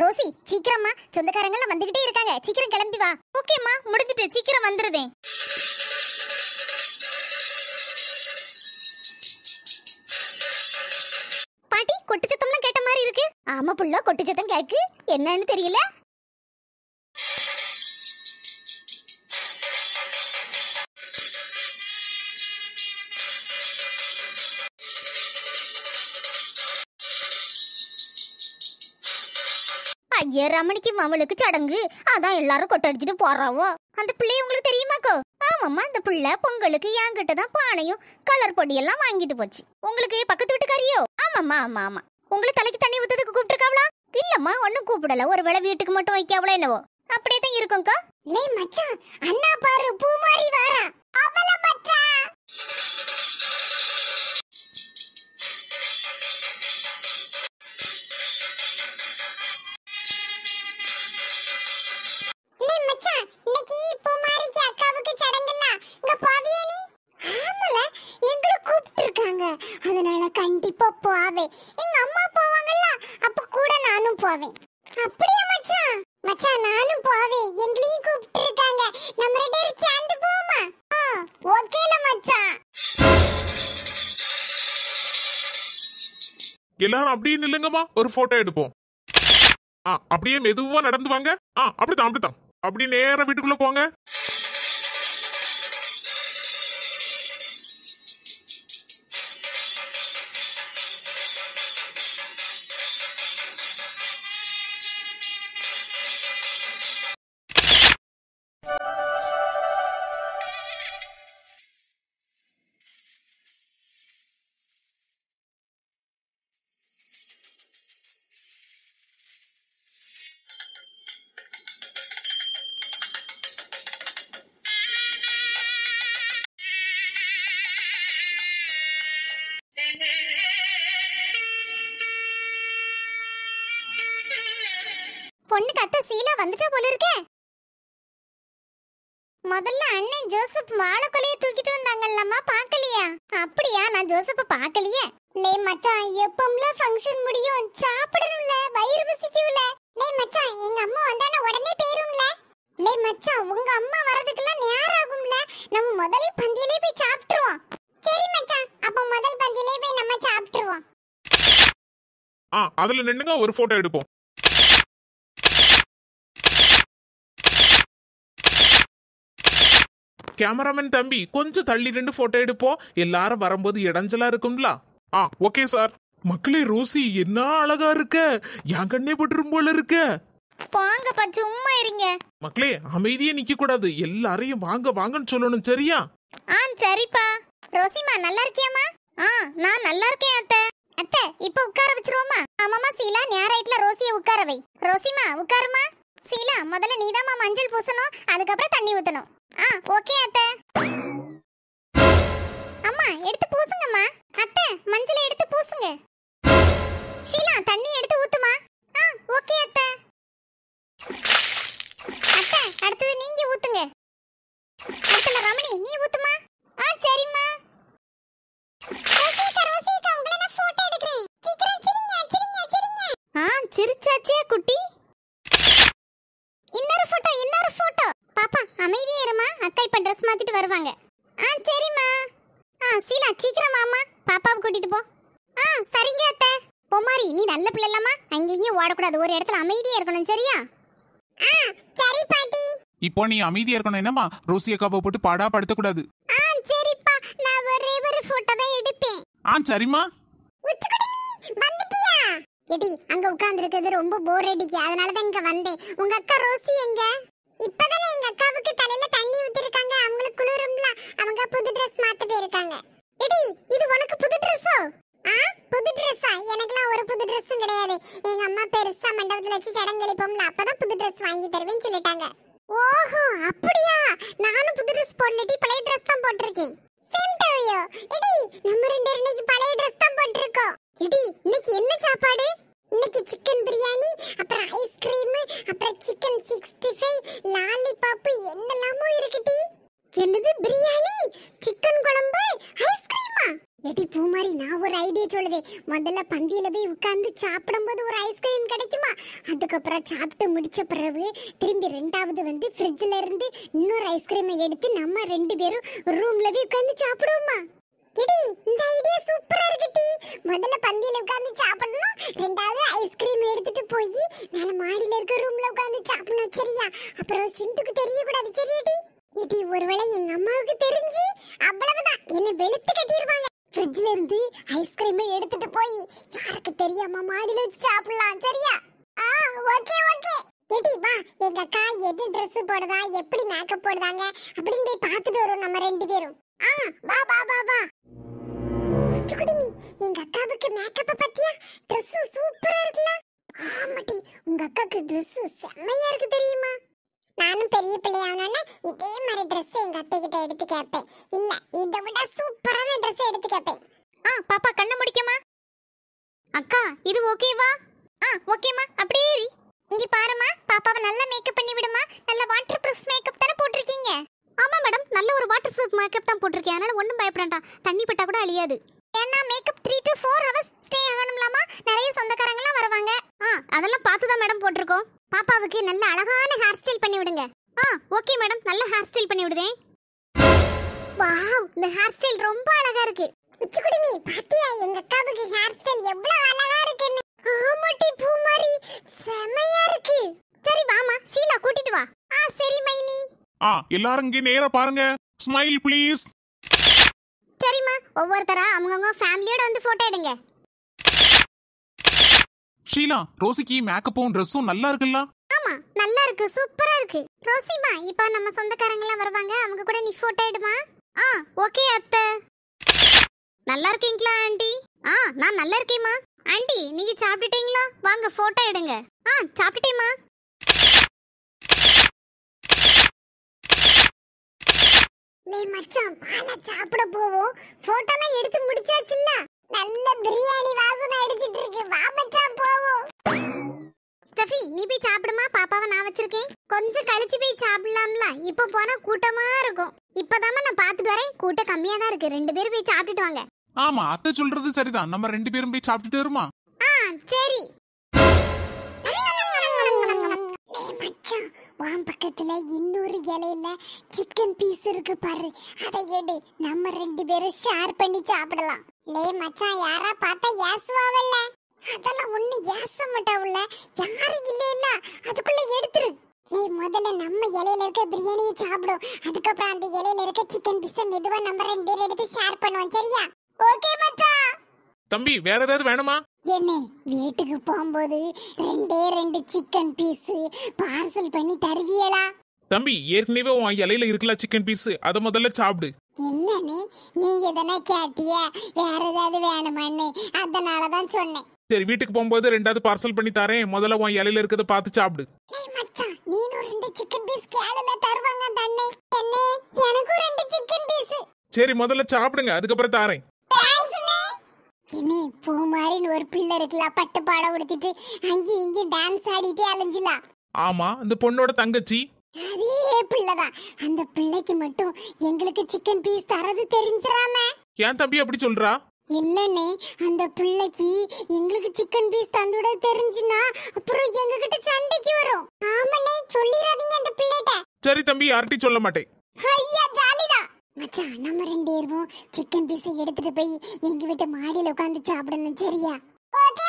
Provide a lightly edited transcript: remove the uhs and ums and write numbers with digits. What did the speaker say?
Rousey சீக்கிரமா, சொந்தக்காரங்க எல்லாம் வந்துகிட்டே இருக்காங்க, சீக்கிரம் கிளம்பி வா. ஓகேம்மா, முடிஞ்சிட்டு சீக்கிரம் வந்துருதேன். பாட்டி, கொட்டு சத்தம்லாம் கேட்ட மாதிரி இருக்கு. ஆமா புள்ள, கொட்டு சத்தம் கேக்கு, என்னன்னு தெரியல. ஐயா ரமணிக்கு மவளுக்கு சடங்கு, அதான் எல்லாரும் கொட்டடிச்சிட்டு போறாவோ. அந்த பிள்ளைய உங்களுக்கு தெரியுமாக்கோ? ஆமாம்மா, அந்த பிள்ளை பொங்கலுக்கு என்கிட்ட தான் பானையும் கலர் பொடியெல்லாம் வாங்கிட்டு போச்சு. உங்களுக்கு பக்கத்து வீட்டுக்காரியோ? ஆமாம்மா, ஆமா ஆமா. உங்களை தலைக்கு தண்ணி ஊத்துறதுக்கு கூப்பிட்டுருக்காவளா? இல்லம்மா, ஒன்னும் கூப்பிடல. ஒரு வேளை வீட்டுக்கு மட்டும் வைக்காவளோ என்னவோ. அப்படியே தான் இருக்கும்க்கா. லே மச்சான், அண்ணா பாரு பூ மாறி வாரா. அவள மச்சான். அதனால கண்டிப்பா போவேன். எங்க அம்மா போவாங்கல்ல, அப்ப கூட நானும் போவேன். அப்படியே மச்சான்? மச்சான் நானும் போவேன், எங்களையும் கூப்பிட்டு இருக்காங்க. நம்ம ரெண்டு பேரும் சேர்ந்து போமா? ஓகேல மச்சான். எல்லாரும் அப்படியே நில்லுங்கம்மா, ஒரு போட்டோ எடுப்போம். அப்படியே மெதுவா நடந்து வாங்க. அப்படிதான் அப்படிதான். அப்படி நேரா வீட்டுக்குள்ள போங்க. பொண்ணுக்கு அத்தை சீலா வந்துட்டா போல இருக்கே. முதல்ல அண்ணன் ஜோசப் வாழைக்கொலையை தூக்கிட்டு வந்தாங்கல்லம்மா, பாக்கலையா? அப்படியா, நான் ஜோசப்ப பாக்கலையே. லே மச்சான், எப்பம்ல ஃபங்க்ஷன் முடியும்? சாப்பிடணும்ல, வயிறு பசிக்கும்ல. லே மச்சான், எங்க அம்மா வந்தானே உடனே போயிரும்ல. லே மச்சான், உங்க அம்மா வரதுக்குலாம் நேரம் ஆகும்ல. நம்ம முதல் பந்தியிலே போய் சாப்பிட்டுருவோம். சரி மச்சான், அப்ப முதல் பந்தியிலே போய் நம்ம சாப்பிட்டுருவோம். அதுல நின்னுங்க, ஒரு போட்டோ எடுப்போம். கேமராமேன் தம்பி, கொஞ்சம் தள்ளி நின்று போட்டோ எடுப்போம். எல்லாரும் வரும்போது இடைஞ்சலா இருக்கும்ல. Okay sir. மக்களே, ரோசி என்ன அழகா இருக்க, என் கண்ணே பட்டுரும் போல இருக்க. போங்கப்பா, சும்மா இருங்க. மக்களே, அமைதியே நிக்க கூடாது, எல்லாரையும் வாங்க வாங்கன்னு சொல்லணும், சரியா? சரிப்பா. ரோசிமா, நல்லா இருக்கியாமா? நான் நல்லா இருக்கேன் அத்தை. அத்தை, இப்ப உட்கார வச்சிருவோமா? ஆமாமா சீலா, நேராயிட்ல ரோசியை உட்கார வை. ரோசிமா உட்காருமா. சீலா, முதல்ல நீதாம்மா மஞ்சள் பூசணும், அதுக்கப்புறம் தண்ணி ஊத்தணும். ஓகே அத்தை. அம்மா, எடுத்து பூசுங்கம்மா. அத்தை, மஞ்சளை எடுத்து பூசுங்க. ஷீலா, தண்ணி எடுத்து ஊத்துமா. ஓகே அத்தை. அத்தை, அடுத்தது நீங்க ஊத்துங்க. அடுத்தல ரமணி, நீ ஊத்துமா. சரிம்மா. ரோசிகா, ரோசிகா, உங்களை நான் போட்டோ எடுக்கிறேன். சீக்கிரம் சிரிங்க, சிரிங்க, சிரிங்க. சிரிச்சாச்சே குட்டி. இன்னொரு போட்டோ, இன்னொரு போட்டோ. பாப்பா, அமைதியா இருமா, அக்கா இப்ப ட்ரெஸ் மாத்திட்டு வருவாங்க. சரிம்மா. சீலா, சீக்கிரம் வாமா, பாப்பாவை கூட்டிட்டு போ. சரிங்க அத்தை. பொமாரி, நீ நல்ல பிள்ளை இல்லம்மா, அங்கேயும் ஓடக்கூடாது, ஒரு இடத்துல அமைதியா இருக்கணும், சரியா? சரி பாட்டி. இப்போ நீ அமைதியா இருக்கணும், என்னம்மா? ரோசி அக்காவை போட்டு பாடா படுத்த கூடாது. சரிப்பா, நான் ஒரே ஒரு போட்டோ தான் எடுப்பேன். சரிம்மா. வந்துட்டியா? எடி, அங்க உட்கார்ந்து இருக்கிறது ரொம்ப போர் அடிக்கு, அதனால தான் இங்க வந்தேன். உங்க அக்கா ரோசி எங்க? இப்பதானே எங்க அக்காவுக்கு தலையில தண்ணி ஊத்திருக்காங்க, அவங்களுக்கு குளிரும்ல, அவங்க புது Dress மாத்த போயிருக்காங்க. எடி, இது உனக்கு புது Dress-ஓ? புது Dress-ஆ? எனக்குலாம் ஒரு புது Dress-உம் கிடையாது. எங்க அம்மா பெருசா மண்டபத்துல வச்சு சடங்கு எழுப்போம்ல, அப்பதான் புது Dress வாங்கி தருவேன்னு சொல்லிட்டாங்க. ஓஹோ, அப்படியா? நானும் புது Dress போடலடி, பழைய Dress தான் போட்டிருக்கேன். Same to you. எடி, நம்ம ரெண்டு இன்னைக்கு பழைய Dress தான் போட்டிருக்கோம். எடி, இன்னைக்கு என்ன சாப்பாடு? இன்னைக்கு சிக்கன் பிரியாணி, அப்புறம் ஐஸ்கிரீம், அப்புறம் சிக்கன் 65, லாலிபாப், என்னெல்லாமோ இருக்குடி. என்னது பிரியாணி, சிக்கன் குழம்பு, ஐஸ்கிரீமா? எடி பூமாரி, நான் ஒரு ஐடியா சொல்லுதே. முதல்ல பந்தியில போய் உட்கார்ந்து சாப்பிடும்போது ஒரு ஐஸ்கிரீம் கிடைக்குமா, அதுக்கு அதுக்கப்புறம் சாப்பிட்டு முடிச்ச பிறகு திரும்பி ரெண்டாவது வந்து ஃப்ரிட்ஜ்ல இருந்து இன்னொரு ஐஸ்கிரீமை எடுத்து நம்ம 2 பேரும் ரூம்ல போய் உட்கார்ந்து சாப்பிடுவோமா? கிடி, இந்த ஐடியா சூப்பரா இருக்குடி. முதல்ல பந்தியில உட்கார்ந்து சாப்பிடணும், ரெண்டாவது ஐஸ்கிரீம் எடுத்துட்டு போய் மேல மாடியில இருக்க ரூம்ல உட்கார்ந்து சாப்பிடணும். சரியா? அப்புறம் சிண்டுக்கு தெரியக்கூடாது. சரியாடி? கிடி, ஒருவேளை எங்க அம்மாவுக்கு தெரிஞ்சு அவ்வளவுதான், என்ன வெளுத்து கட்டிடுவாங்க. ஃப்ரிட்ஜ்ல இருந்து ஐஸ்கிரீமை எடுத்துட்டு போய் யாருக்கு தெரியாம மாடியில வச்சு சாப்பிடலாம். சரியா? Okay okay. கிடி வா, எங்க அக்கா எது Dress போடுதா, எப்படி மேக்கப் போடுதாங்க அப்படின்னு போய் பார்த்துட்டு வரோம் நம்ம 2 பேரும். வா வா வா வா. குடிமி, எங்க அக்காவுக்கு மேக்கப் பத்தியா? Dress சூப்பரா இருக்குல. ஆமாடி, உங்க அக்காக்கு Dress செம்மையா இருக்கு தெரியுமா? நானும் பெரிய பிள்ளையானே இதே மாதிரி Dress எங்க அத்தை கிட்ட எடுத்து கேட்பேன். இல்ல, இதை விட சூப்பரான Dress எடுத்து கேட்பேன். பாப்பா கண்ணை முடிக்கமா. அக்கா இது ஓகேவா? ஓகேமா. அப்படியே இரு. இங்க பாருமா, பாப்பாவை நல்லா மேக்கப் பண்ணி விடுமா. நல்ல வாட்டர் ப்ரூஃப் மேக்கப் தான போட்டுருக்கீங்க? ஆமா மேடம், நல்ல ஒரு வாட்டர் ப்ரூஃப் மேக்கப் தான் போட்டுருக்கேன். அதனால ஒண்ணும் பயப்படண்டா, தண்ணி பட்டா கூட அழியாது. ஏன்னா மேக்கப் 3 to 4 hours ஸ்டே ஆகணும்லாமா. நிறைய சொந்தக்காரங்க எல்லாம் வருவாங்க. அதெல்லாம் பார்த்து தான் மேடம் போட்டுருக்கோம். பாப்பாவுக்கு நல்ல அழகான ஹேர் ஸ்டைல் பண்ணி விடுங்க. ஓகே மேடம், நல்ல ஹேர் ஸ்டைல் பண்ணி விடுதேன். வாவ், இந்த ஹேர் ஸ்டைல் ரொம்ப அழகா இருக்கு. உச்சுக்குடிமி, பாத்தியா எங்க அக்காவுக்கு ஹேர் ஸ்டைல் எவ்வளவு அழகா இருக்குன்னு? ஆமாடி பூமாரி, செமையா இருக்கு. சரி வாமா, ஷீலா கூட்டிட்டு வா. சரி மைனி. எல்லாரும் இங்கே நேரா பாருங்க. Smile please. சரிம்மா, ஒவ்வொருத்தரா அவங்கவங்க ஃபேமிலியோட வந்து போட்டோ எடுங்க. ஷீலா, ரோசிக்கு மேக்கப்பும் ட்ரெஸ்ஸும் நல்லா இருக்குல்ல? ஆமா, நல்லா இருக்கு, சூப்பரா இருக்கு. ரோசிமா, இப்போ நம்ம சொந்தக்காரங்க எல்லாம் வருவாங்க, அவங்க கூட நீ போட்டோ எடுமா. ஓகே அத்தை. நல்லா இருக்கீங்களா ஆண்டி? நான் நல்லா இருக்கேம்மா. ஆண்டி, நீங்க சாப்பிட்டுட்டீங்களா? வாங்க போட்டோ எடுங்க. சாப்பிட்டுட்டேம்மா. லே மச்சான், பால சாப்பிட போவோம். போட்டோலாம் எடுத்து முடிச்சாச்சுல்ல? நல்ல பிரியாணி வாசனை அடிச்சிட்டு இருக்கு. வா மச்சான் போவோம். ஸ்டெஃபி, நீ போய் சாப்பிடுமா, பாப்பாவை நான் வச்சிருக்கேன். கொஞ்சம் கழிச்சு போய் சாப்பிடலாம்ல, இப்போ போனா கூட்டமா இருக்கும். இப்பதாம்மா நான் பார்த்துட்டு வரேன், கூட்டம் கம்மியா தான் இருக்கு. 2 பேரும் போய் சாப்பிட்டுட்டு வாங்க. ஆமா, அத்தை சொல்றது சரிதான். நம்ம 2 பேரும் போய் சாப்பிட்டுட்டு வருமா? சரி. மச்சான், வான் பக்கத்துல இன்னொரு இலையில சிக்கன் பீஸ் இருக்கு பாரு, அதை எடு. நம்ம 2 பேரும் ஷேர் பண்ணி சாப்பிடலாம். லே மச்சான், யாரா பார்த்தா ஏசுவாவல்ல? அதெல்லாம் ஒண்ணு ஏச மாட்டாவுல்ல, யாரும் இல்ல இல்ல, அதுக்குள்ள எடுத்துரு. முதல்ல நம்ம இலையில இருக்க பிரியாணியை சாப்பிடும், அதுக்கப்புறம் அந்த இலையில இருக்க சிக்கன் பீஸை மெதுவா நம்ம 2 பேரும் எடுத்து ஷேர் பண்ணுவோம். சரியா? ஓகே மச்சான். தம்பி, வேற ஏதாவது வேணுமா? என்ன, வீட்டுக்கு போகும்போது 2 சிக்கன் பீஸ் பார்சல் பண்ணி தருவியலா? தம்பி, ஏற்கனவே உன் இலையில இருக்கல சிக்கன் பீஸ், அதை முதல்ல சாப்பிடு. இல்லனே, நீ எதனா கேட்டிய வேற ஏதாவது வேணுமான்னு, அதனாலதான் சொன்னேன். சரி, வீட்டுக்கு போகும்போது 2வது பார்சல் பண்ணி தரேன். முதல்ல உன் இலையில இருக்கத பார்த்து சாப்பிடு. மச்சான், நீனும் 2 சிக்கன் பீஸ் கேளல தருவாங்க தண்ணே. என்ன, எனக்கும் 2 சிக்கன் பீஸ். சரி, முதல்ல சாப்பிடுங்க, அதுக்கப்புறம் தரேன். இனி பூமாரின்னு ஒரு பிள்ளை இருக்குல்ல, பட்டு பாட உடுத்திட்டு அங்கேயும் இங்கேயும் டான்ஸ் ஆடிட்டே அலைஞ்சிலாம். ஆமா, இந்த பொண்ணோட தங்கச்சி. அதே பிள்ளைதான். அந்த பிள்ளைக்கு மட்டும் எங்களுக்கு சிக்கன் பீஸ் தரது தெரிஞ்சிராம. ஏன் தம்பி அப்படி சொல்றா? இல்லனே, அந்த பிள்ளைக்கு எங்களுக்கு சிக்கன் பீஸ் தந்துட தெரிஞ்சுனா அப்புறம் எங்க கிட்ட சண்டைக்கு வரும். ஆமாண்ணே, சொல்லிராதீங்க அந்த பிள்ளைகிட்ட. சரி தம்பி, யார்கிட்டயும் சொல்ல மாட்டேன். ஐயா, ஜாலிதா. மச்சான், நம்ம 2 பேரும் சிக்கன் பீஸ் எடுத்துட்டு போய் எங்க வீட்டு மாடியில உட்கார்ந்து சாப்பிடணும். சரியா? ஓகே